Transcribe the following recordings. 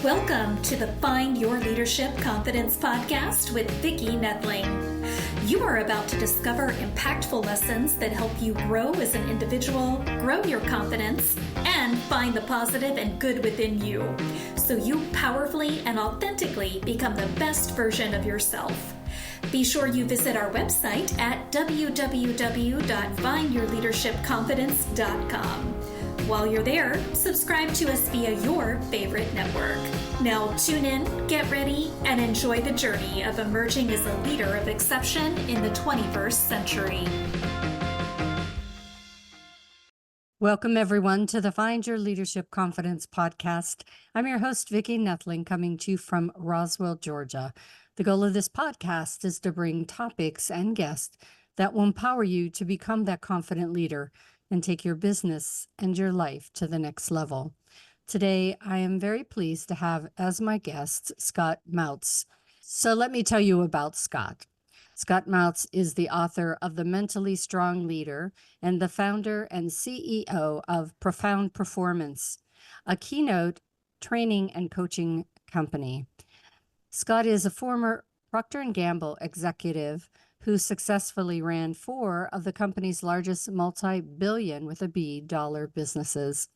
Welcome to the Find Your Leadership Confidence podcast with Vicki, Noethling. You are about to discover impactful lessons that help you grow as an individual, grow your confidence, and find the positive and good within you, so you powerfully and authentically become the best version of yourself. Be sure you visit our website at www.findyourleadershipconfidence.com. While you're there, subscribe to us via your favorite network. Now tune in, get ready, and enjoy the journey of emerging as a leader of exception in the 21st century. Welcome, everyone, to the Find Your Leadership Confidence podcast. I'm your host, Vicki Noethling, coming to you from Roswell, Georgia. The goal of this podcast is to bring topics and guests that will empower you to become that confident leader and take your business and your life to the next level. Today, I am very pleased to have as my guest, Scott Mautz. So let me tell you about Scott. Scott Mautz is the author of The Mentally Strong Leader and the founder and CEO of Profound Performance, a keynote training and coaching company. Scott is a former Procter & Gamble executive who successfully ran 4 of the company's largest multi-billion with a B dollar businesses.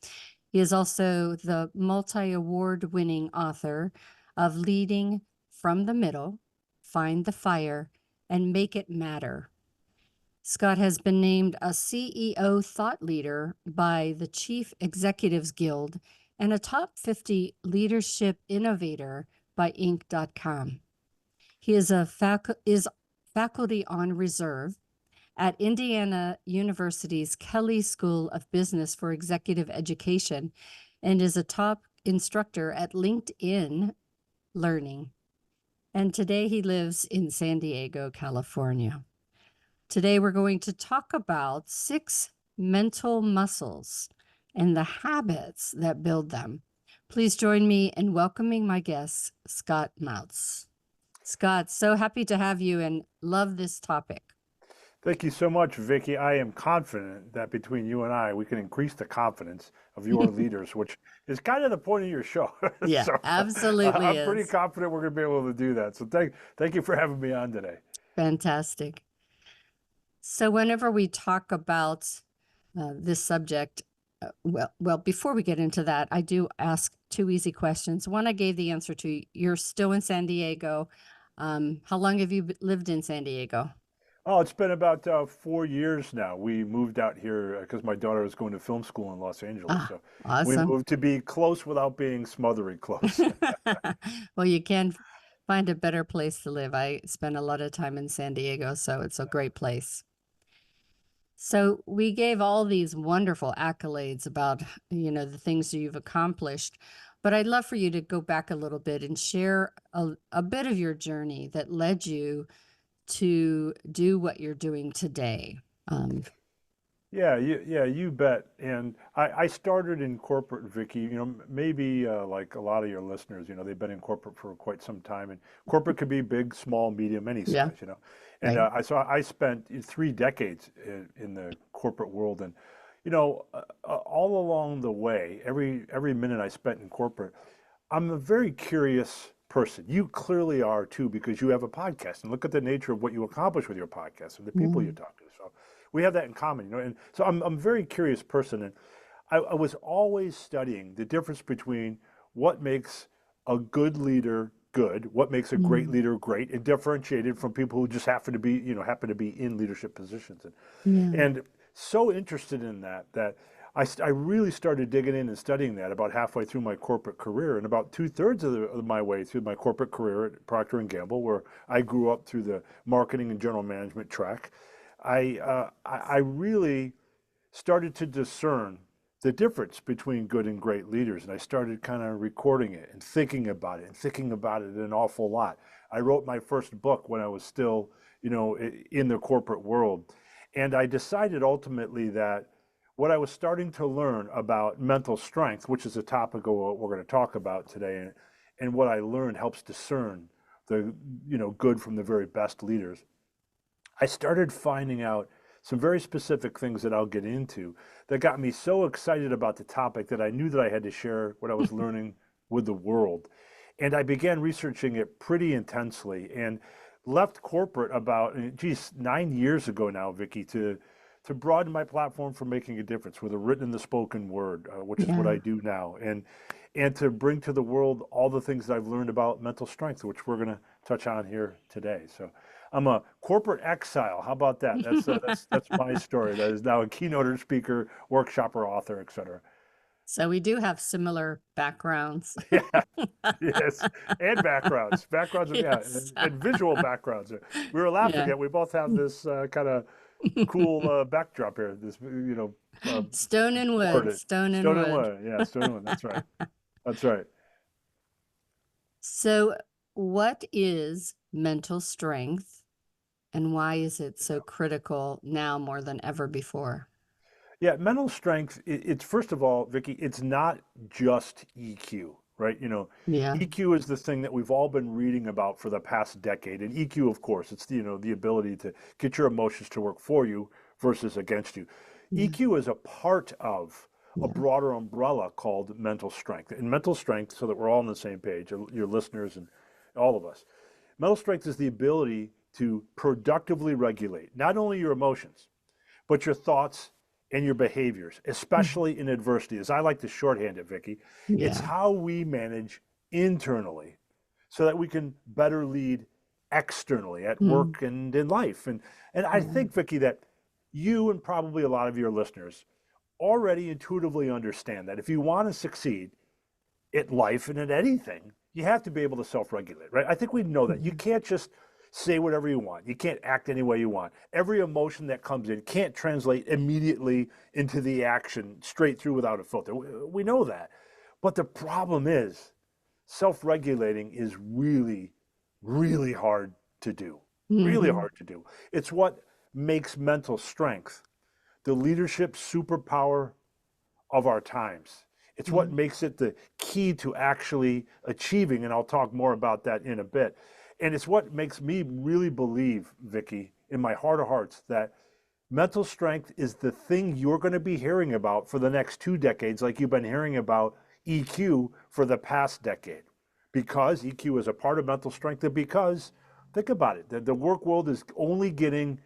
He is also the multi-award winning author of Leading from the Middle, Find the Fire, and Make It Matter. Scott has been named a CEO thought leader by the Chief Executives Guild and a top 50 leadership innovator by Inc.com. He is faculty on reserve at Indiana University's Kelley School of Business for Executive Education and is a top instructor at LinkedIn Learning. And today he lives in San Diego, California. Today we're going to talk about 6 mental muscles and the habits that build them. Please join me in welcoming my guest, Scott Mautz. Scott, so happy to have you and love this topic. Thank you so much, Vicki. I am confident that between you and I, we can increase the confidence of your leaders, which is kind of the point of your show. Yeah, so, absolutely I'm pretty confident we're going to be able to do that. So thank you for having me on today. Fantastic. So whenever we talk about this subject, well, before we get into that, I do ask 2 easy questions. One, I gave the answer to. You're still in San Diego. How long have you lived in San Diego? Oh, it's been about 4 years now. We moved out here because my daughter was going to film school in Los Angeles. So we Awesome. moved to be close without being smothery close. Well, you can find a better place to live. I spent a lot of time in San Diego, so it's a great place. So we gave all these wonderful accolades about, the things you've accomplished, but I'd love for you to go back a little bit and share a bit of your journey that led you to do what you're doing today. Yeah, you bet. And I started in corporate, Vicki. Maybe like a lot of your listeners, they've been in corporate for quite some time, and corporate could be big, small, medium, any size. Yeah. And Right. I spent 3 decades in the corporate world, and all along the way, every minute I spent in corporate, I'm a very curious person. You clearly are too, because you have a podcast, and look at the nature of what you accomplish with your podcast and the people you talk to. So we have that in common, and so I'm a very curious person, and I was always studying the difference between what makes a good leader good, what makes a great leader great, and differentiated from people who just happen to be in leadership positions, and so interested in that I really started digging in and studying that about halfway through my corporate career, and about 2/3 of my way through my corporate career at Procter & Gamble, where I grew up through the marketing and general management track. I really started to discern the difference between good and great leaders, and I started kind of recording it and thinking about it an awful lot. I wrote my first book when I was still, in the corporate world, and I decided ultimately that what I was starting to learn about mental strength, which is a topic of what we're going to talk about today, and what I learned helps discern the good from the very best leaders. I started finding out some very specific things that I'll get into that got me so excited about the topic that I knew that I had to share what I was learning with the world. And I began researching it pretty intensely and left corporate about, 9 years ago now, Vicki, to broaden my platform for making a difference with the written and the spoken word, which is what I Yeah. do now, and to bring to the world all the things that I've learned about mental strength, which we're going to touch on here today. So I'm a corporate exile. How about that? That's my story. That is now a keynoter, speaker, workshopper, author, etc. So we do have similar backgrounds. Yeah, yes, and backgrounds, yeah, Yes. and visual backgrounds. We were laughing Yeah. at. We both have this kind of cool backdrop here. This, Stone and wood, board, stone and stone and wood. wood. Yeah, stone and wood. That's right. That's right. So, what is mental strength and why is it so critical now more than ever before? Yeah, mental strength, it's first of all, Vicky, it's not just EQ, right? Yeah. EQ is the thing that we've all been reading about for the past decade. And EQ, of course, it's the ability to get your emotions to work for you versus against you. Yeah. EQ is a part of a Yeah. broader umbrella called mental strength. And mental strength, so that we're all on the same page, your listeners and all of us, mental strength is the ability to productively regulate not only your emotions, but your thoughts and your behaviors, Mhm. especially in adversity. As I like to shorthand it, Vicky, it's Yeah. how we manage internally so that we can better lead externally at Mm. work and in life. And I Yeah. think, Vicky, that you and probably a lot of your listeners already intuitively understand that if you want to succeed at life and at anything, you have to be able to self-regulate, right? I think we know that. You Mhm. can't just say whatever you want. You can't act any way you want. Every emotion that comes in can't translate immediately into the action straight through without a filter. We know that. But the problem is self-regulating is really, really hard to do. Really Mhm. hard to do. It's what makes mental strength the leadership superpower of our times. It's what Yeah. makes it the key to actually achieving, and I'll talk more about that in a bit. And it's what makes me really believe, Vicki, in my heart of hearts, that mental strength is the thing you're going to be hearing about for the next 2 decades, like you've been hearing about EQ for the past decade. Because EQ is a part of mental strength, and because, think about it, the work world is only getting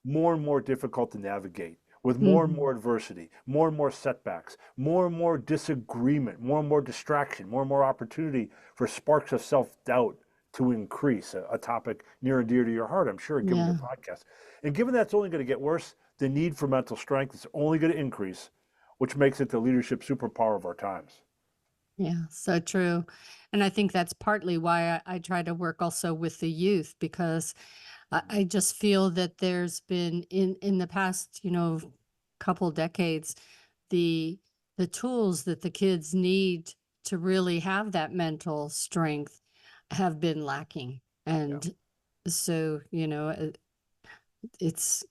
more and more difficult to navigate with more and Mhm. more adversity, more and more setbacks, more and more disagreement, more and more distraction, more and more opportunity for sparks of self-doubt to increase, a topic near and dear to your heart, I'm sure, given your Yeah. podcast. And given that's only going to get worse, the need for mental strength is only going to increase, which makes it the leadership superpower of our times. Yeah. So true. And I think that's partly why I try to work also with the youth because I just feel that there's been in the past, couple decades, the the tools that the kids need to really have that mental strength have been lacking. Yeah, And so, it's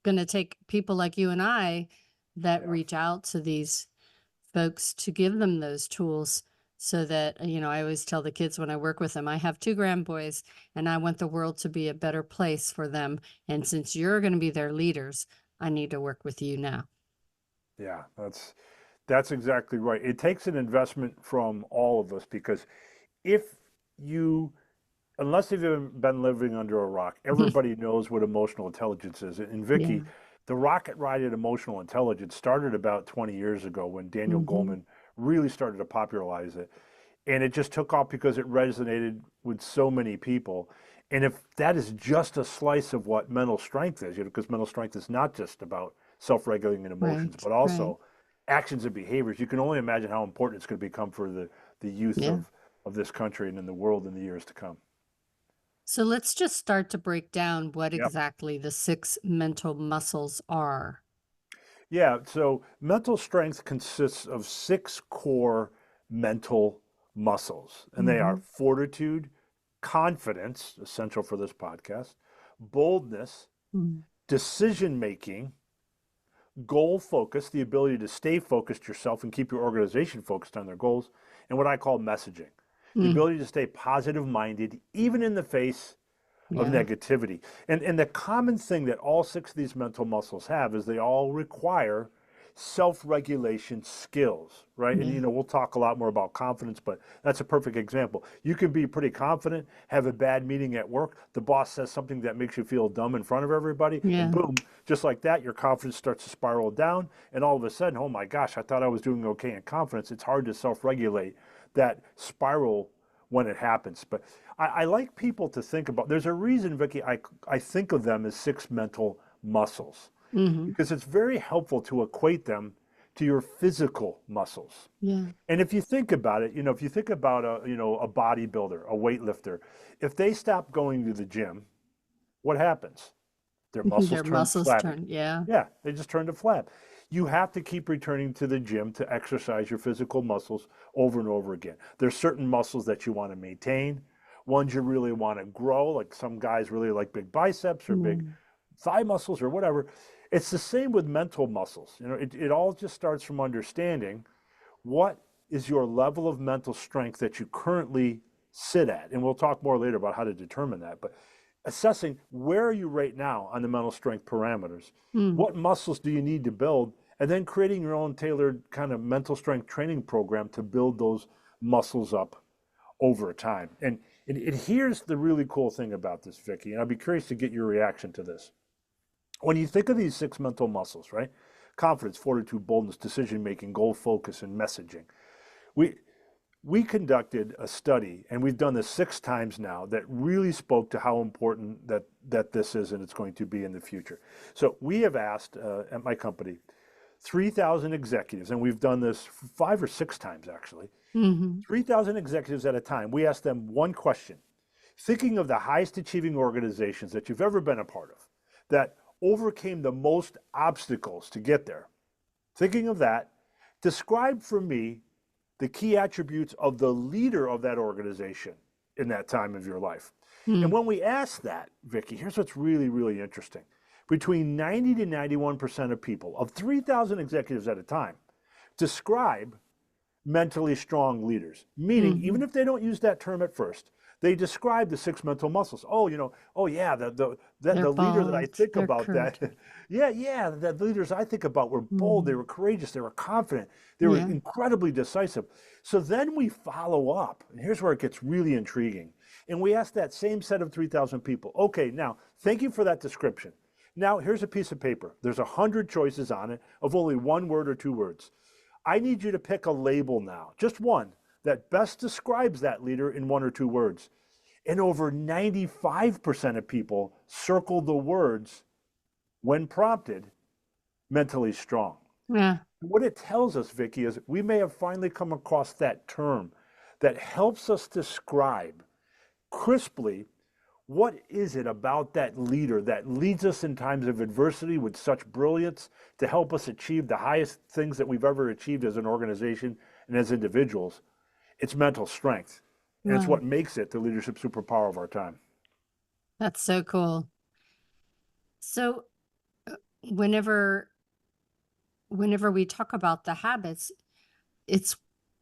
going to take people like you and I that yeah, reach out to these folks to give them those tools so that, I always tell the kids when I work with them, I have two grand boys and I want the world to be a better place for them. And since you're going to be their leaders, I need to work with you now. yeah. That's exactly right. It takes an investment from all of us because if you unless you've been living under a rock, everybody knows what emotional intelligence is. And Yeah. Vicky, the rocket ride in emotional intelligence started about 20 years ago when Daniel Hmm. Goleman really started to popularize it. And it just took off because it resonated with so many people. And if that is just a slice of what mental strength is, because mental strength is not just about self-regulating emotions, Right. but Right. also actions and behaviors, you can only imagine how important it's going to become for the youth Yeah. of this country and in the world in the years to come. So let's just start to break down what Yep. exactly the six mental muscles are. Yeah, so mental strength consists of six core mental muscles, and they are Hmm. fortitude, confidence, essential for this podcast, boldness, decision making, goal focus, the ability to stay focused yourself and keep your organization focused on their goals, and what I call messaging, the Mm. ability to stay positive minded, even in the face of Yeah. negativity. And the common thing that all six of these mental muscles have is they all require self-regulation skills, right? And, Yeah. we'll talk a lot more about confidence, but that's a perfect example. You can be pretty confident, have a bad meeting at work, the boss says something that makes you feel dumb in front of everybody, and Yeah. boom, just like that, your confidence starts to spiral down, and all of a sudden, oh my gosh, I thought I was doing okay in confidence. It's hard to self-regulate that spiral when it happens. But I like people to think about, there's a reason, Vicki, I think of them as 6 mental muscles, Hmm. because it's very helpful to equate them to your physical muscles. Yeah. And if you think about it, if you think about a bodybuilder, a weightlifter, if they stop going to the gym, what happens? Their muscles Their turn muscles flabby. turn. Yeah. Yeah, they just turn to flab. You have to keep returning to the gym to exercise your physical muscles over and over again. There's certain muscles that you want to maintain, ones you really want to grow, like some guys really like big biceps or big Mm. thigh muscles or whatever. It's the same with mental muscles. It all just starts from understanding what is your level of mental strength that you currently sit at. And we'll talk more later about how to determine that. But assessing where are you right now on the mental strength parameters, Mm. what muscles do you need to build, and then creating your own tailored kind of mental strength training program to build those muscles up over time. And here's the really cool thing about this, Vicki, and I'd be curious to get your reaction to this. When you think of these 6 mental muscles, right? Confidence, fortitude, boldness, decision making, goal focus, and messaging. We we conducted a study, and we've done this 6 times now, that really spoke to how important that this is and it's going to be in the future. So we have asked at my company 3,000 executives, and we've done this 5 or 6 times actually. Hmm. 3,000 executives at a time. We asked them one question. Thinking of the highest achieving organizations that you've ever been a part of, that overcame the most obstacles to get there. Thinking of that, describe for me the key attributes of the leader of that organization in that time of your life. And when we ask that, Vicki, here's what's really, really interesting. Between 90 to 91% of people, of 3,000 executives at a time, describe mentally strong leaders. Meaning, even if they don't use that term at first, they describe the 6 mental muscles. Oh yeah, the They're leader that I bold. think They're about that, courageous. yeah, the leaders I think about were bold, they Mm. were courageous, they were confident, they were Yeah. incredibly decisive. So then we follow up, and here's where it gets really intriguing. And we ask that same set of 3,000 people, okay, now, thank you for that description. Now, here's a piece of paper. There's 100 choices on it of only 1 word or 2 words. I need you to pick a label now, just one, that best describes that leader in 1 or 2 words. And over 95% of people circle the words, when prompted, mentally strong. Yeah. What it tells us, Vicki, is we may have finally come across that term that helps us describe crisply what is it about that leader that leads us in times of adversity with such brilliance to help us achieve the highest things that we've ever achieved as an organization and as individuals. It's mental strength. And it's Wow. what makes it the leadership superpower of our time. That's so cool. So uh, whenever whenever we talk about the habits, it's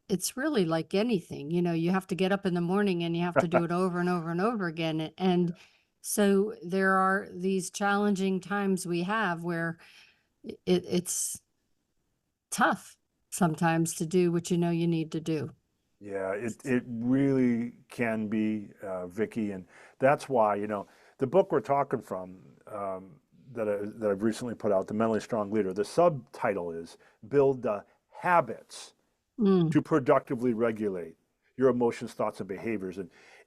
it's really like anything. You have to get up in the morning and you have to do it over and over and over again. And so there are these challenging times we have where it's tough sometimes to do what you need to do. Yeah, it really can be, Vicki, and that's why, the book we're talking from, that I've recently put out, The Mentally Strong Leader, the subtitle is Build the Habits Mm. to Productively Regulate Your Emotions, Thoughts, and Behaviors.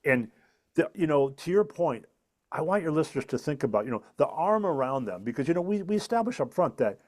And to your point, I want your listeners to think about, the arm around them, because, we establish up front that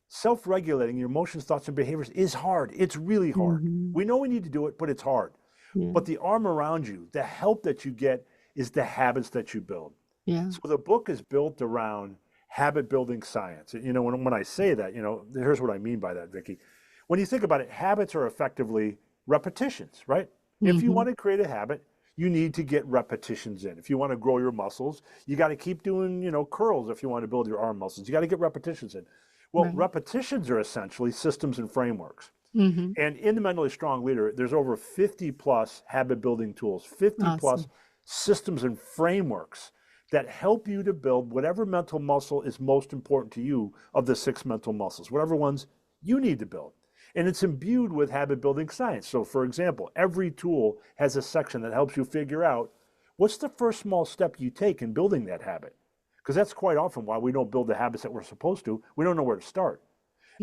self-regulating your emotions, thoughts, and behaviors is hard. It's really hard. Hmm. We know we need to do it, but it's hard. Yeah. But the arm around you, the help that you get, is the habits that you build. Yeah. So the book is built around habit building science. When I say that, here's what I mean by that, Vicki. When you think about it, habits are effectively repetitions, right? If you Hmm. want to create a habit, you need to get repetitions in. If you want to grow your muscles, you got to keep doing, curls if you want to build your arm muscles. You got to get repetitions in. Well, Right. repetitions are essentially systems and frameworks. Hmm. And in the Mentally Strong Leader, there's over 50 plus habit building tools, 50 plus Awesome. systems and frameworks that help you to build whatever mental muscle is most important to you of the 6 mental muscles, whatever ones you need to build. And it's imbued with habit building science. So for example, every tool has a section that helps you figure out what's the first small step you take in building that habit. Because that's quite often why we don't build the habits that we're supposed to. We don't know where to start.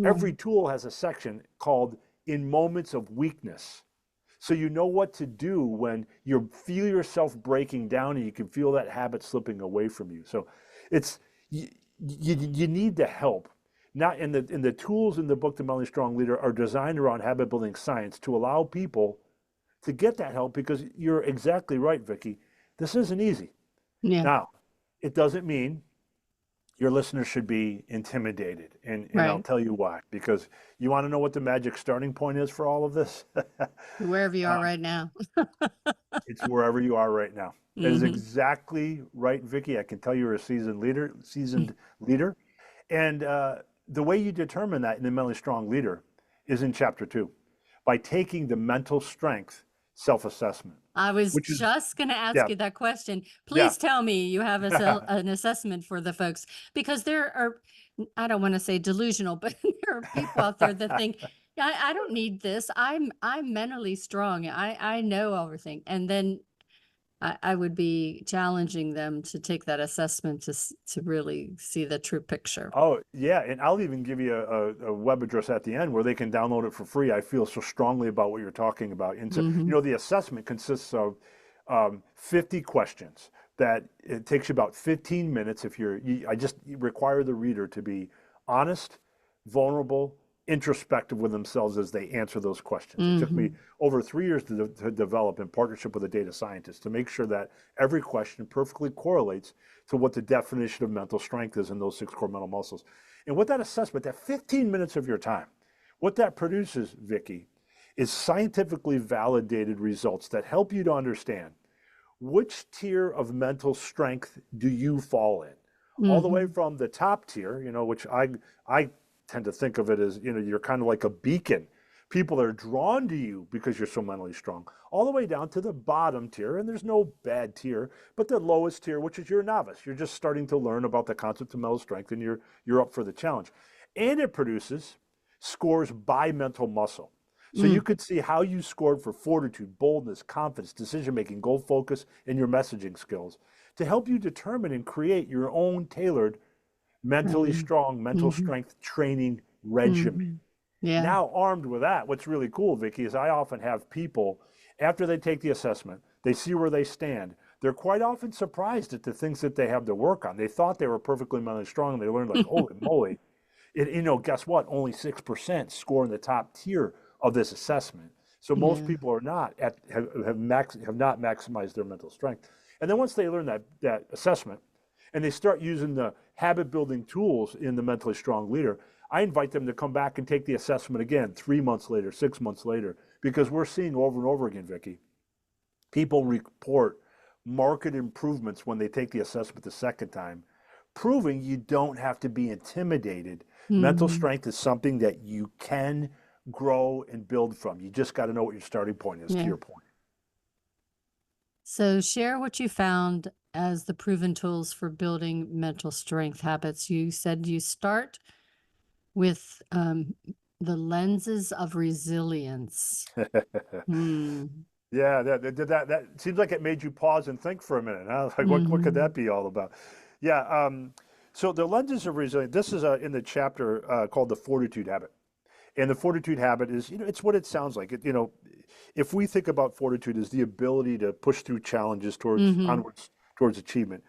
Every tool has a section called in moments of weakness. So you know what to do when you feel yourself breaking down and you can feel that habit slipping away from you. So it's you need the help. Not in the tools in the book, The Mentally Strong Leader, are designed around habit building science to allow people to get that help, because you're exactly right, Vicki. This isn't easy. Yeah. Now, it doesn't mean your listeners should be intimidated, and I'll Right. tell you why. Because you want to know what the magic starting point is for all of this? Wherever you are right now. It's wherever you are right now. That is Mhm. exactly right, Vicki. I can tell you're a seasoned leader, and the way you determine that in the mentally strong leader is in chapter 2, by taking the mental strength self-assessment, I was which is just going to yeah, ask you that question. yeah. Please tell me you have an assessment for the folks, because there are, I don't want to say delusional, but there are people out there that think, I don't need this. I'm mentally strong. I know everything. And then I would be challenging them to take that assessment to really see the true picture. Oh, yeah, and I'll even give you a web address at the end where they can download it for free. I feel so strongly about what you're talking about. And so, Hmm. the assessment consists of 50 questions that it takes you about 15 minutes. I just require the reader to be honest, vulnerable, introspective with themselves as they answer those questions. It took me Hmm. over 3 years to develop, in partnership with a data scientist, to make sure that every question perfectly correlates to what the definition of mental strength is in those 6 core mental muscles. And with that assessment, that 15 minutes of your time, what that produces, Vicki, is scientifically validated results that help you to understand which tier of mental strength do you fall in. All the way Hmm. from the top tier, which I tend to think of it as, you're kind of like a beacon. People are drawn to you because you're so mentally strong, all the way down to the bottom tier. And there's no bad tier, but the lowest tier, which is you're a novice. You're just starting to learn about the concept of mental strength, and you're up for the challenge. And it produces scores by mental muscle. So you could see how you scored for fortitude, boldness, confidence, decision-making, goal focus, and your messaging skills to help you determine and create your own tailored mentally Right. strong mental Hmm. strength training regimen. Hmm. Yeah. Now, armed with that, what's really cool, Vicki, is I often have people, after they take the assessment, they see where they stand. They're quite often surprised at the things that they have to work on. They thought they were perfectly mentally strong, and they learned, like, holy moly, guess what? Only 6% score in the top tier of this assessment. So most Yeah. people are not have not maximized their mental strength. And then once they learn that assessment, and they start using the habit building tools in the mentally strong leader, I invite them to come back and take the assessment again 3 months later, 6 months later, because we're seeing over and over again, Vicki, people report marked improvements when they take the assessment the second time, proving you don't have to be intimidated. Mental Hmm. strength is something that you can grow and build from. You just got to know what your starting point is, to Yeah. your point. So share what you found as the proven tools for building mental strength habits. You said you start with the lenses of resilience. Hmm. Yeah, that seems like it made you pause and think for a minute. Huh? Like, what could Hmm. that be all about? Yeah. So the lenses of resilience. This is in the chapter called the fortitude habit, and the fortitude habit is, it's what it sounds like. If we think about fortitude as the ability to push through challenges towards Hmm. onwards towards achievement,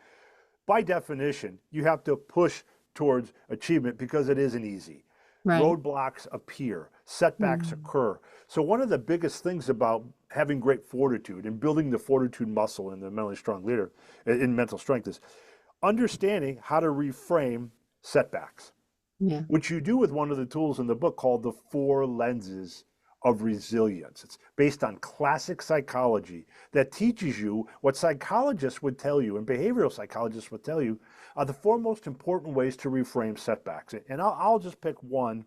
by definition, you have to push towards achievement because it isn't easy. Right. Roadblocks appear, setbacks Hmm. occur. So one of the biggest things about having great fortitude and building the fortitude muscle in the mentally strong leader in mental strength is understanding how to reframe setbacks, Yeah. which you do with one of the tools in the book called the 4 lenses of resilience. It's based on classic psychology that teaches you what psychologists would tell you and behavioral psychologists would tell you are the 4 most important ways to reframe setbacks. And I'll just pick one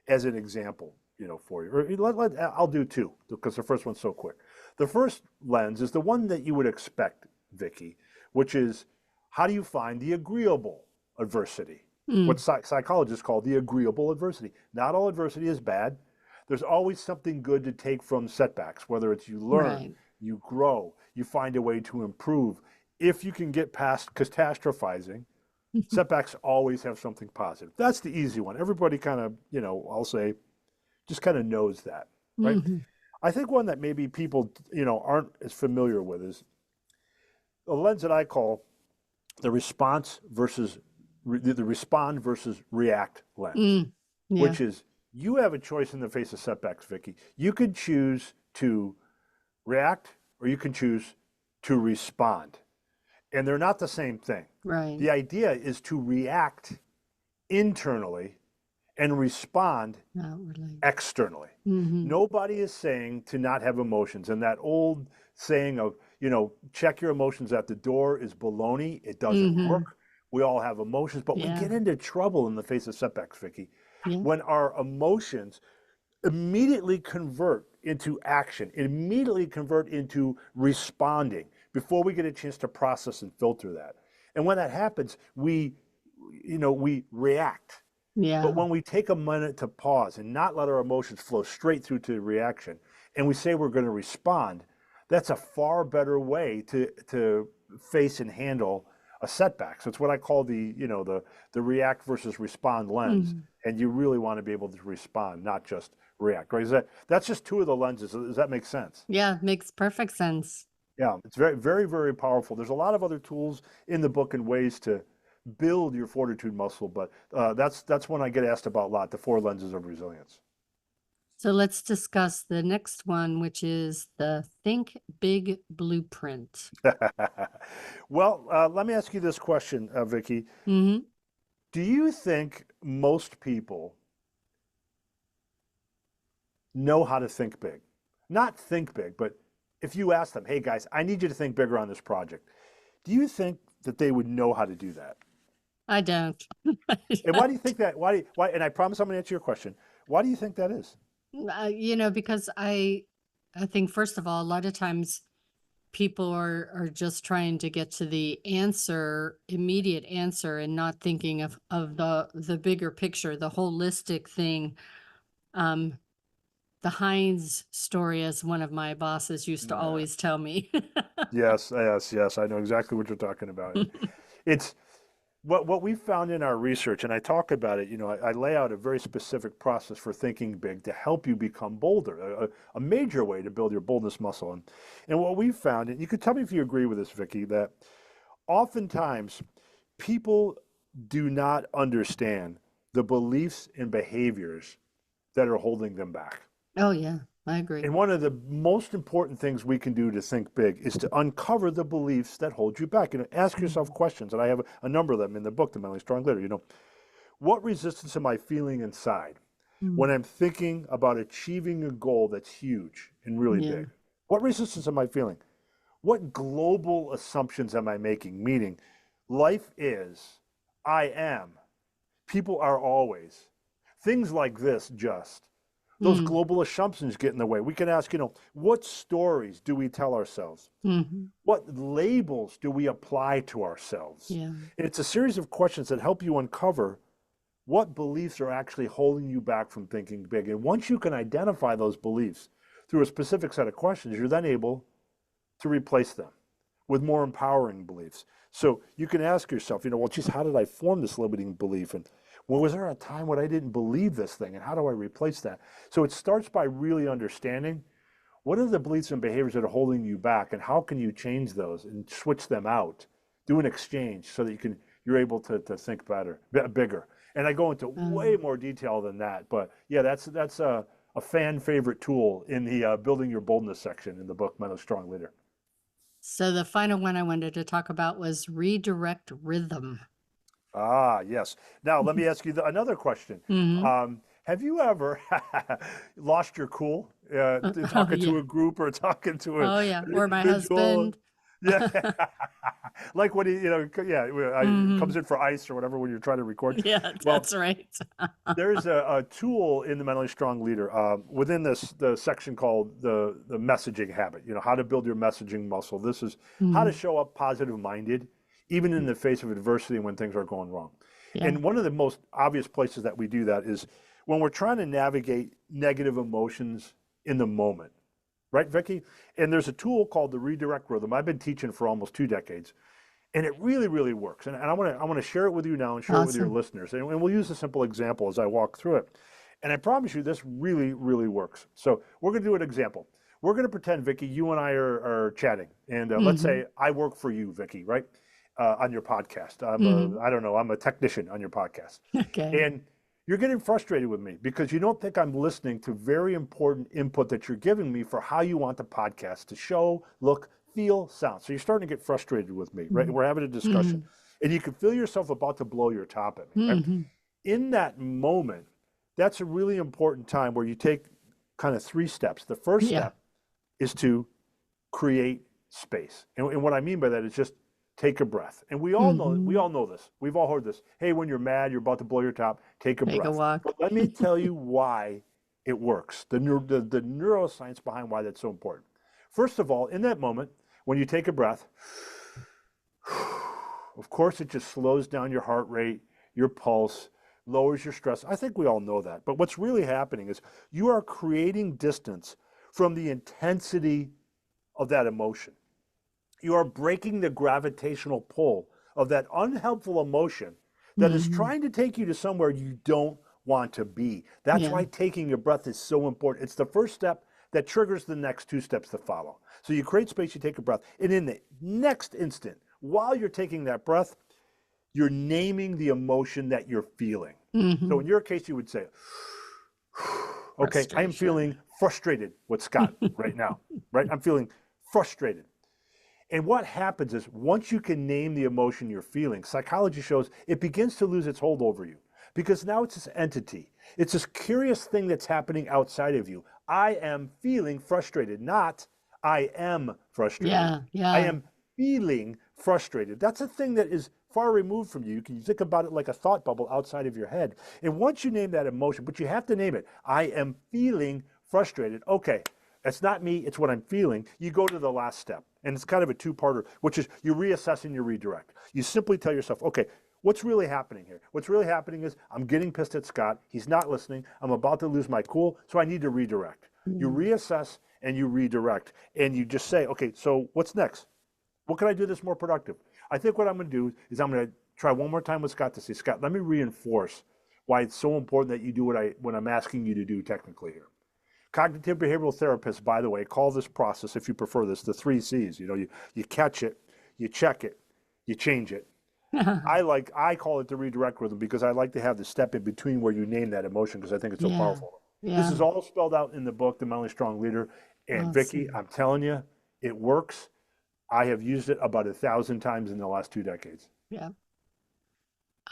as an example, for you. Or I'll do 2 because the first one's so quick. The first lens is the one that you would expect, Vicki, which is, how do you find the agreeable adversity? what psychologists call the agreeable adversity. Not all adversity is bad. There's always something good to take from setbacks, whether it's you learn, Right. you grow, you find a way to improve. If you can get past catastrophizing, setbacks always have something positive. That's the easy one. Everybody kind of, I'll say, just kind of knows that, right? Mhm. I think one that maybe people, aren't as familiar with is a lens that I call the response versus the respond versus react lens, Yeah. which is you have a choice in the face of setbacks, Vicki. You could choose to react or you can choose to respond. And they're not the same thing. Right. The idea is to react internally and respond Outwardly. externally. Mhm. Nobody is saying to not have emotions. And that old saying of, check your emotions at the door is baloney. It doesn't work. We all have emotions, but we Yeah. get into trouble in the face of setbacks, Vicki, Yeah. when our emotions immediately convert into action, immediately convert into responding before we get a chance to process and filter that. And when that happens, we react. Yeah. But when we take a minute to pause and not let our emotions flow straight through to reaction, and we say we're going to respond, that's a far better way to face and handle a setback. So it's what I call the react versus respond lens. And you really want to be able to respond, not just react. Right? That's just two of the lenses. Does that make sense? Yeah, makes perfect sense. Yeah, it's very, very, very powerful. There's a lot of other tools in the book and ways to build your fortitude muscle, but that's one I get asked about a lot, the 4 lenses of resilience. So let's discuss the next one, which is the Think Big Blueprint. Well, let me ask you this question, Vicki. Mm-hmm. Do you think most people know how to think big? Not think big, but if you ask them, hey guys, I need you to think bigger on this project, do you think that they would know how to do that? I don't. And why do you think that? Why? And I promise I'm going to answer your question. Why do you think that is? Because I think, first of all, a lot of times people are just trying to get to the immediate answer, and not thinking of the bigger picture, the holistic thing. The Heinz story, as one of my bosses used to always tell me. Yes. I know exactly what you're talking about. And it's what we found in our research, and I talk about it. I lay out a very specific process for thinking big to help you become bolder, a major way to build your boldness muscle. And what we found, and you could tell me if you agree with this, Vicki, that oftentimes people do not understand the beliefs and behaviors that are holding them back. Oh, yeah, I agree. And one of the most important things we can do to think big is to uncover the beliefs that hold you back. Ask yourself questions, and I have a number of them in the book, The Mentally Strong Leader. What resistance am I feeling inside when I'm thinking about achieving a goal that's huge and really Yeah. big? What resistance am I feeling? What global assumptions am I making? Meaning, life is, I am, people are always, things like this just. Those global assumptions get in the way. We can ask, what stories do we tell ourselves? What labels do we apply to ourselves? Yeah. And it's a series of questions that help you uncover what beliefs are actually holding you back from thinking big. And once you can identify those beliefs through a specific set of questions, you're then able to replace them with more empowering beliefs. So you can ask yourself, well, geez, how did I form this limiting belief? And was there a time when I didn't believe this thing? And how do I replace that? So it starts by really understanding what are the beliefs and behaviors that are holding you back, and how can you change those and switch them out, do an exchange so that you're able to think bigger. And I go into way more detail than that, but yeah, that's a fan favorite tool in the Building Your Boldness section in the book, Mentally Strong Leader. So the final one I wanted to talk about was redirect rhythm. Ah, yes. Now, let me ask you another question. Have you ever lost your cool talking to a group or talking to Oh, yeah. Or my individual? husband. Yeah. Like when he, comes in for ice or whatever when you're trying to record. Yeah, Well, that's right. there's a tool in the Mentally Strong Leader within the section called the messaging habit, how to build your messaging muscle. This is how to show up positive minded, even in the face of adversity when things are going wrong. Yeah. And one of the most obvious places that we do that is when we're trying to navigate negative emotions in the moment, right, Vicki? And there's a tool called the redirect rhythm. I've been teaching for almost 2 decades, and it really, really works. And I want to share it with you now and share it with your Awesome. listeners. And we'll use a simple example as I walk through it. And I promise you, this really, really works. So we're going to do an example. We're going to pretend, Vicki, you and I are chatting. And let's say I work for you, Vicki, right, on your podcast. I don't know, I'm a technician on your podcast. Okay. And you're getting frustrated with me because you don't think I'm listening to very important input that you're giving me for how you want the podcast to show, look, feel, sound. So you're starting to get frustrated with me, right? We're having a discussion. And you can feel yourself about to blow your top at me. Right? In that moment, that's a really important time where you take kind of 3 steps. The first step is to create space. And what I mean by that is just take a breath. And we all know this. We've all heard this. Hey, when you're mad, you're about to blow your top, take a breath. a walk. But let me tell you why it works. The neuroscience behind why that's so important. First of all, in that moment, when you take a breath, of course, it just slows down your heart rate, your pulse, lowers your stress. I think we all know that. But what's really happening is you are creating distance from the intensity of that emotion. You are breaking the gravitational pull of that unhelpful emotion that is trying to take you to somewhere you don't want to be. That's why taking your breath is so important. It's the first step that triggers the next 2 steps to follow. So you create space, you take a breath, and in the next instant, while you're taking that breath, you're naming the emotion that you're feeling. So in your case, you would say, okay, I am feeling frustrated with Scott right now, right? I'm feeling frustrated. And what happens is once you can name the emotion you're feeling, psychology shows it begins to lose its hold over you because now it's this entity. It's this curious thing that's happening outside of you. I am feeling frustrated, not I am frustrated. I am feeling frustrated. That's a thing that is far removed from you. You can think about it like a thought bubble outside of your head. And once you name that emotion, but you have to name it, I am feeling frustrated. Okay, it's not me, it's what I'm feeling. You go to the last step. And it's kind of a 2-parter, which is you reassess and you redirect. You simply tell yourself, okay, what's really happening here? What's really happening is I'm getting pissed at Scott. He's not listening. I'm about to lose my cool, so I need to redirect. You reassess and you redirect. And you just say, okay, so what's next? What can I do that's more productive? I think what I'm going to do is I'm going to try one more time with Scott to say, Scott, let me reinforce why it's so important that you do what I'm asking you to do technically here. Cognitive behavioral therapists, by the way, call this process, if you prefer this, the 3 C's. You know, you catch it, you check it, you change it. I call it the redirect rhythm because I like to have the step in between where you name that emotion because I think it's so powerful. This is all spelled out in the book, The Mentally Strong Leader. And Vicki, I'm telling you, it works. I have used it about 1,000 times in the last 2 decades. Yeah.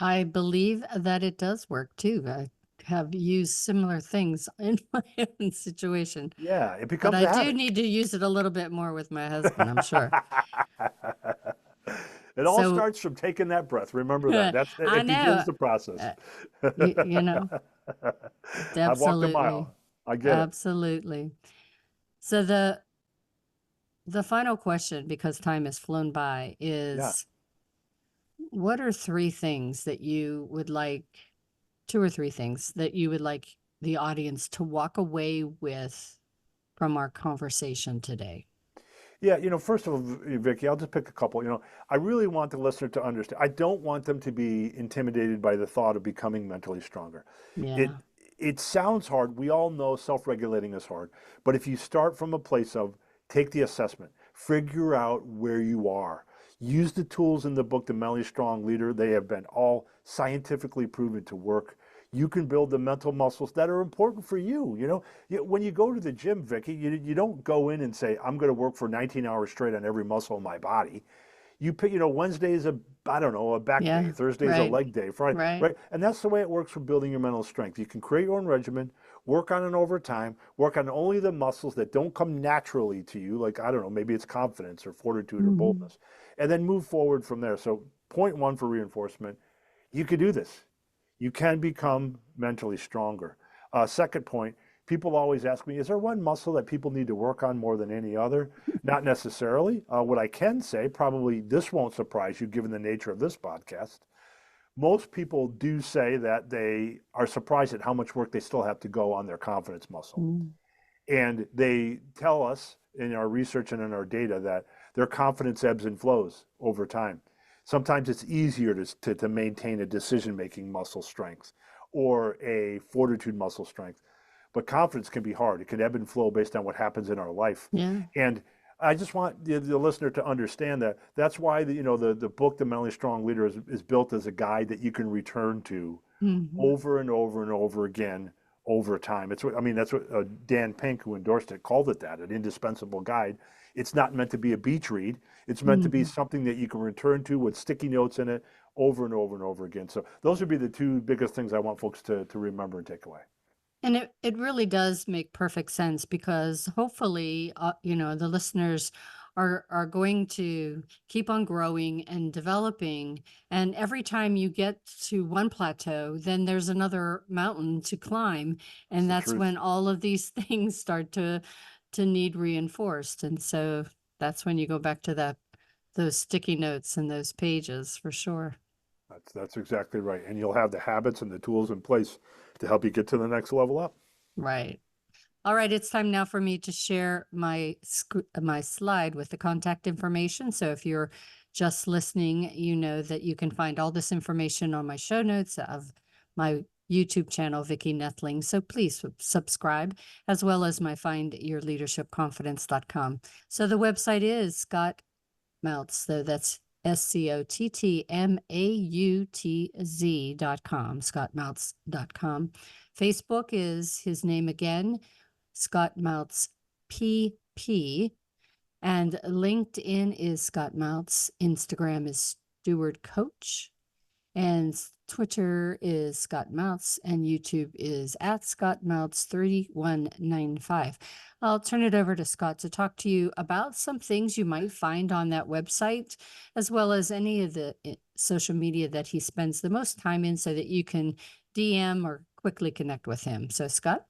I believe that it does work too. I have used similar things in my own situation. Yeah, it becomes But a I do habit. need to use it a little bit more with my husband, I'm sure. It all So- starts from taking that breath. Remember that. I It know. begins the process. You know, I've walked a absolutely. mile. I get it. Absolutely. So the final question, because time has flown by, is what are 3 things that you would like, 2 or 3 things that you would like the audience to walk away with from our conversation today? Yeah, first of all, Vicki, I'll just pick a couple. I really want the listener to understand. I don't want them to be intimidated by the thought of becoming mentally stronger. Yeah. It sounds hard. We all know self-regulating is hard. But if you start from a place of take the assessment, figure out where you are, use the tools in the book, The Mentally Strong Leader. They have been all scientifically proven to work. You can build the mental muscles that are important for you. When you go to the gym, Vicki, you don't go in and say, I'm going to work for 19 hours straight on every muscle in my body. You pick, Wednesday is a back day. Thursday is a leg day. Friday, right? And that's the way it works for building your mental strength. You can create your own regimen, work on it over time, work on only the muscles that don't come naturally to you, like, maybe it's confidence or fortitude or boldness, and then move forward from there. So point 1 for reinforcement, you could do this. You can become mentally stronger. Second point, people always ask me, is there one muscle that people need to work on more than any other? Not necessarily. What I can say, probably this won't surprise you given the nature of this podcast, most people do say that they are surprised at how much work they still have to go on their confidence muscle. Mm. And they tell us in our research and in our data that their confidence ebbs and flows over time. Sometimes it's easier to maintain a decision-making muscle strength or a fortitude muscle strength. But confidence can be hard. It can ebb and flow based on what happens in our life. Yeah. And I just want the listener to understand that that's why the book, The Mentally Strong Leader, is built as a guide that you can return to over and over and over again over time. That's what Dan Pink, who endorsed it, called it that, an indispensable guide. It's not meant to be a beach read. It's meant to be something that you can return to with sticky notes in it over and over and over again. So those would be the two biggest things I want folks to remember and take away. And it really does make perfect sense because hopefully, the listeners are going to keep on growing and developing. And every time you get to one plateau, then there's another mountain to climb. And that's when all of these things start to need reinforced. And so that's when you go back to those sticky notes and those pages for sure. That's exactly right. And you'll have the habits and the tools in place to help you get to the next level up. Right. All right. It's time now for me to share my slide with the contact information. So if you're just listening, you know that you can find all this information on my show notes of my YouTube channel, Vicki Noethling. So please subscribe, as well as my findyourleadershipconfidence.com. So the website is Scott Mautz. So that's ScottMautz.com, scottmautz.com. Facebook is his name again, Scott Mautz PP. And LinkedIn is Scott Mautz. Instagram is Steward Coach. And Twitter is Scott Mautz. And YouTube is at Scott Mautz 3195. I'll turn it over to Scott to talk to you about some things you might find on that website, as well as any of the social media that he spends the most time in so that you can DM or quickly connect with him. So, Scott?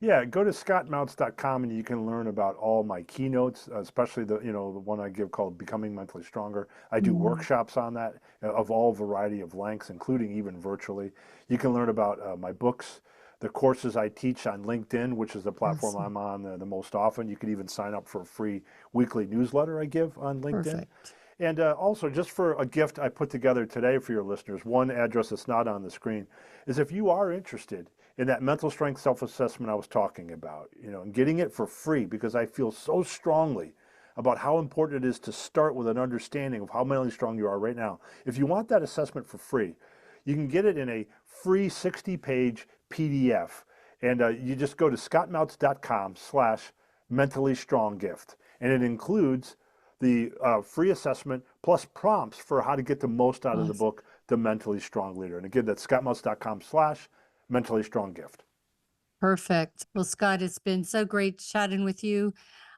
Yeah, go to scottmautz.com and you can learn about all my keynotes, especially the one I give called Becoming Mentally Stronger. I do workshops on that of all variety of lengths, including even virtually. You can learn about my books, the courses I teach on LinkedIn, which is the platform I'm on the most often. You can even sign up for a free weekly newsletter I give on LinkedIn. Perfect. And also, just for a gift I put together today for your listeners, one address that's not on the screen, is if you are interested in that mental strength self-assessment I was talking about, and getting it for free, because I feel so strongly about how important it is to start with an understanding of how mentally strong you are right now. If you want that assessment for free, you can get it in a free 60-page PDF. And you just go to scottmautz.com/mentally-strong-gift. And it includes the free assessment plus prompts for how to get the most out of the book, The Mentally Strong Leader. And again, that's scottmautz.com/mentally-strong-gift. Perfect. Well, Scott, it's been so great chatting with you.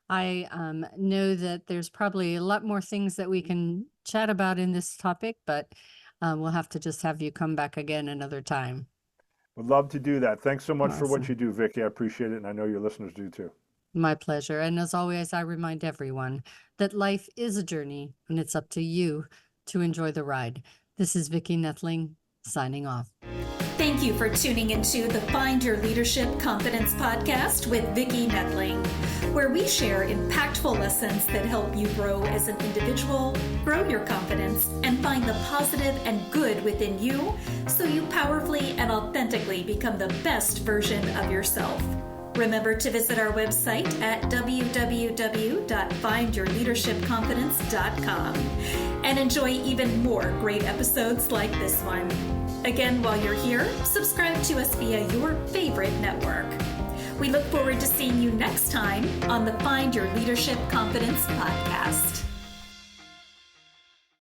I know that there's probably a lot more things that we can chat about in this topic, but we'll have to just have you come back again another time. Would love to do that. Thanks so much for what Awesome. you do, Vicki. I appreciate it, and I know your listeners do too. My pleasure. And as always, I remind everyone that life is a journey and it's up to you to enjoy the ride. This is Vicki Noethling signing off. Thank you for tuning into the Find Your Leadership Confidence podcast with Vicki Noethling, where we share impactful lessons that help you grow as an individual, grow your confidence, and find the positive and good within you so you powerfully and authentically become the best version of yourself. Remember to visit our website at www.findyourleadershipconfidence.com and enjoy even more great episodes like this one. Again, while you're here, subscribe to us via your favorite network. We look forward to seeing you next time on the Find Your Leadership Confidence podcast.